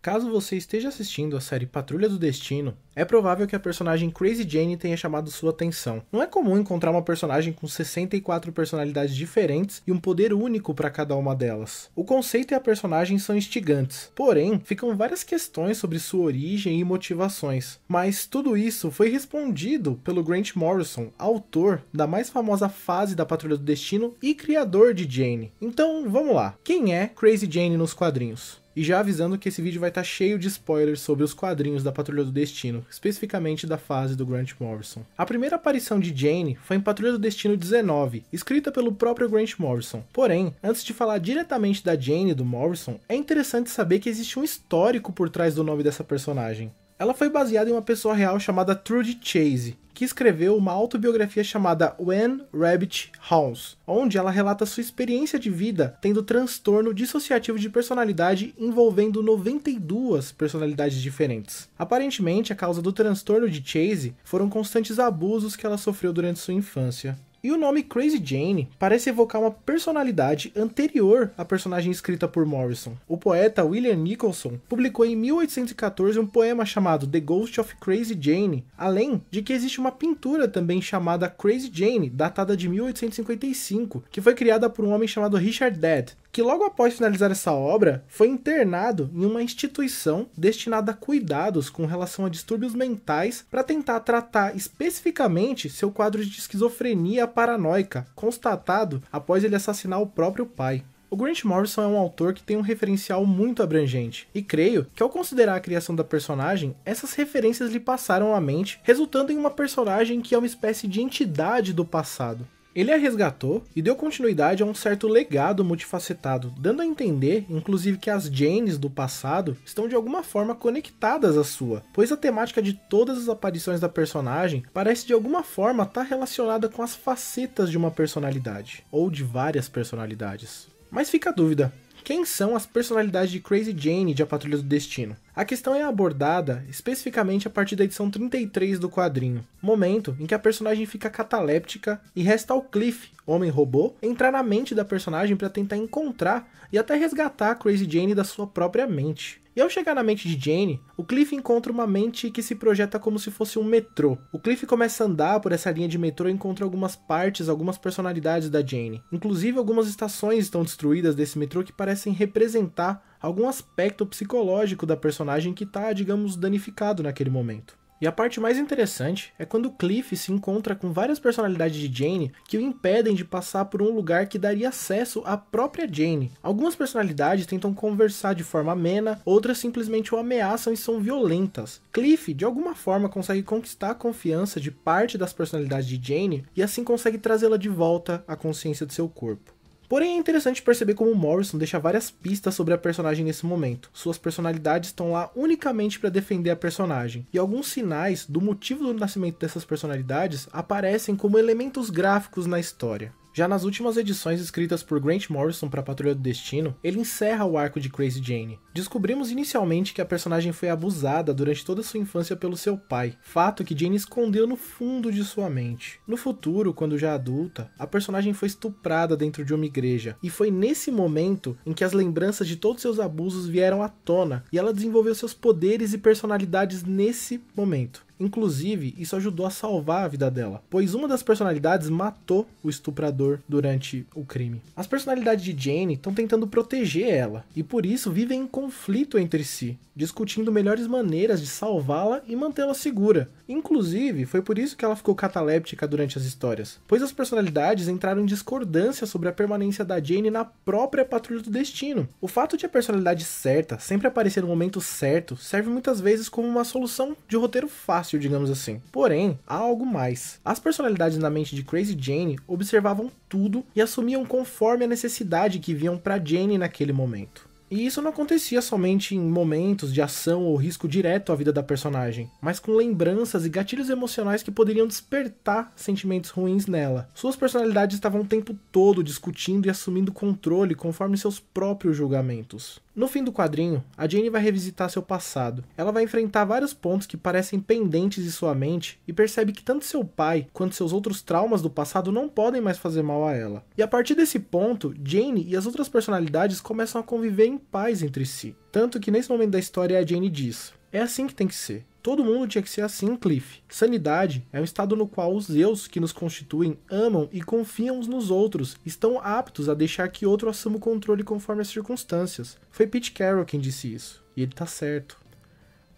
Caso você esteja assistindo a série Patrulha do Destino, é provável que a personagem Crazy Jane tenha chamado sua atenção. Não é comum encontrar uma personagem com 64 personalidades diferentes e um poder único para cada uma delas. O conceito e a personagem são instigantes, porém, ficam várias questões sobre sua origem e motivações. Mas tudo isso foi respondido pelo Grant Morrison, autor da mais famosa fase da Patrulha do Destino e criador de Jane. Então, vamos lá. Quem é Crazy Jane nos quadrinhos? E já avisando que esse vídeo vai estar cheio de spoilers sobre os quadrinhos da Patrulha do Destino, especificamente da fase do Grant Morrison. A primeira aparição de Jane foi em Patrulha do Destino 19, escrita pelo próprio Grant Morrison. Porém, antes de falar diretamente da Jane do Morrison, é interessante saber que existe um histórico por trás do nome dessa personagem. Ela foi baseada em uma pessoa real chamada Trudy Chase, que escreveu uma autobiografia chamada When Rabbit House, onde ela relata sua experiência de vida tendo transtorno dissociativo de personalidade envolvendo 92 personalidades diferentes. Aparentemente, a causa do transtorno de Chase foram constantes abusos que ela sofreu durante sua infância. E o nome Crazy Jane parece evocar uma personalidade anterior à personagem escrita por Morrison. O poeta William Nicholson publicou em 1814 um poema chamado The Ghost of Crazy Jane, além de que existe uma pintura também chamada Crazy Jane, datada de 1855, que foi criada por um homem chamado Richard Dead, que logo após finalizar essa obra, foi internado em uma instituição destinada a cuidados com relação a distúrbios mentais para tentar tratar especificamente seu quadro de esquizofrenia paranoica, constatado após ele assassinar o próprio pai. O Grant Morrison é um autor que tem um referencial muito abrangente, e creio que ao considerar a criação da personagem, essas referências lhe passaram à mente, resultando em uma personagem que é uma espécie de entidade do passado. Ele a resgatou e deu continuidade a um certo legado multifacetado, dando a entender, inclusive, que as Janes do passado estão de alguma forma conectadas à sua, pois a temática de todas as aparições da personagem parece de alguma forma estar relacionada com as facetas de uma personalidade, ou de várias personalidades. Mas fica a dúvida. Quem são as personalidades de Crazy Jane de A Patrulha do Destino? A questão é abordada especificamente a partir da edição 33 do quadrinho, momento em que a personagem fica cataléptica e resta ao Cliff, homem-robô, entrar na mente da personagem para tentar encontrar e até resgatar a Crazy Jane da sua própria mente. E ao chegar na mente de Jane, o Cliff encontra uma mente que se projeta como se fosse um metrô. O Cliff começa a andar por essa linha de metrô e encontra algumas partes, algumas personalidades da Jane. Inclusive, algumas estações estão destruídas desse metrô que parecem representar algum aspecto psicológico da personagem que está, digamos, danificado naquele momento. E a parte mais interessante é quando Cliff se encontra com várias personalidades de Jane que o impedem de passar por um lugar que daria acesso à própria Jane. Algumas personalidades tentam conversar de forma amena, outras simplesmente o ameaçam e são violentas. Cliff, de alguma forma, consegue conquistar a confiança de parte das personalidades de Jane e assim consegue trazê-la de volta à consciência de seu corpo. Porém, é interessante perceber como Morrison deixa várias pistas sobre a personagem nesse momento. Suas personalidades estão lá unicamente para defender a personagem, e alguns sinais do motivo do nascimento dessas personalidades aparecem como elementos gráficos na história. Já nas últimas edições escritas por Grant Morrison para Patrulha do Destino, ele encerra o arco de Crazy Jane. Descobrimos inicialmente que a personagem foi abusada durante toda sua infância pelo seu pai, fato que Jane escondeu no fundo de sua mente. No futuro, quando já adulta, a personagem foi estuprada dentro de uma igreja, e foi nesse momento em que as lembranças de todos seus abusos vieram à tona, e ela desenvolveu seus poderes e personalidades nesse momento. Inclusive, isso ajudou a salvar a vida dela, pois uma das personalidades matou o estuprador durante o crime. As personalidades de Jane estão tentando proteger ela, e por isso vivem em conflito entre si, discutindo melhores maneiras de salvá-la e mantê-la segura. Inclusive, foi por isso que ela ficou cataléptica durante as histórias, pois as personalidades entraram em discordância sobre a permanência da Jane na própria Patrulha do Destino. O fato de a personalidade certa sempre aparecer no momento certo serve muitas vezes como uma solução de roteiro fácil, digamos assim. Porém, há algo mais. As personalidades na mente de Crazy Jane observavam tudo e assumiam conforme a necessidade que viam para Jane naquele momento. E isso não acontecia somente em momentos de ação ou risco direto à vida da personagem, mas com lembranças e gatilhos emocionais que poderiam despertar sentimentos ruins nela. Suas personalidades estavam o tempo todo discutindo e assumindo controle conforme seus próprios julgamentos. No fim do quadrinho, a Jane vai revisitar seu passado. Ela vai enfrentar vários pontos que parecem pendentes em sua mente e percebe que tanto seu pai quanto seus outros traumas do passado não podem mais fazer mal a ela. E a partir desse ponto, Jane e as outras personalidades começam a conviver em paz entre si. Tanto que nesse momento da história a Jane diz: é assim que tem que ser. Todo mundo tinha que ser assim, Cliff. Sanidade é um estado no qual os eus que nos constituem amam e confiam uns nos outros, estão aptos a deixar que outro assuma o controle conforme as circunstâncias. Foi Pete Carroll quem disse isso, e ele tá certo.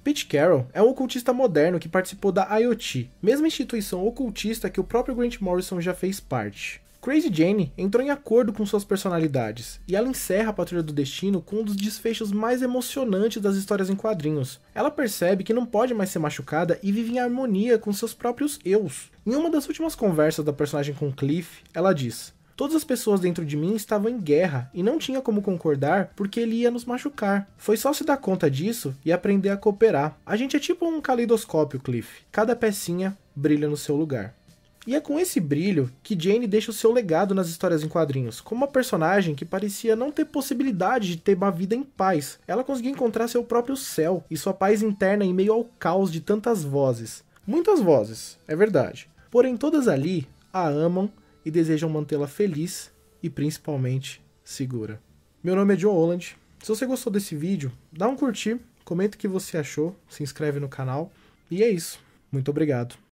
Pete Carroll é um ocultista moderno que participou da IoT, mesma instituição ocultista que o próprio Grant Morrison já fez parte. Crazy Jane entrou em acordo com suas personalidades, e ela encerra a Patrulha do Destino com um dos desfechos mais emocionantes das histórias em quadrinhos. Ela percebe que não pode mais ser machucada e vive em harmonia com seus próprios eus. Em uma das últimas conversas da personagem com Cliff, ela diz: todas as pessoas dentro de mim estavam em guerra e não tinha como concordar porque ele ia nos machucar. Foi só se dar conta disso e aprender a cooperar. A gente é tipo um caleidoscópio, Cliff. Cada pecinha brilha no seu lugar. E é com esse brilho que Jane deixa o seu legado nas histórias em quadrinhos, como uma personagem que parecia não ter possibilidade de ter uma vida em paz. Ela conseguiu encontrar seu próprio céu e sua paz interna em meio ao caos de tantas vozes. Muitas vozes, é verdade. Porém, todas ali a amam e desejam mantê-la feliz e principalmente segura. Meu nome é John Holland. Se você gostou desse vídeo, dá um curtir, comenta o que você achou, se inscreve no canal e é isso. Muito obrigado.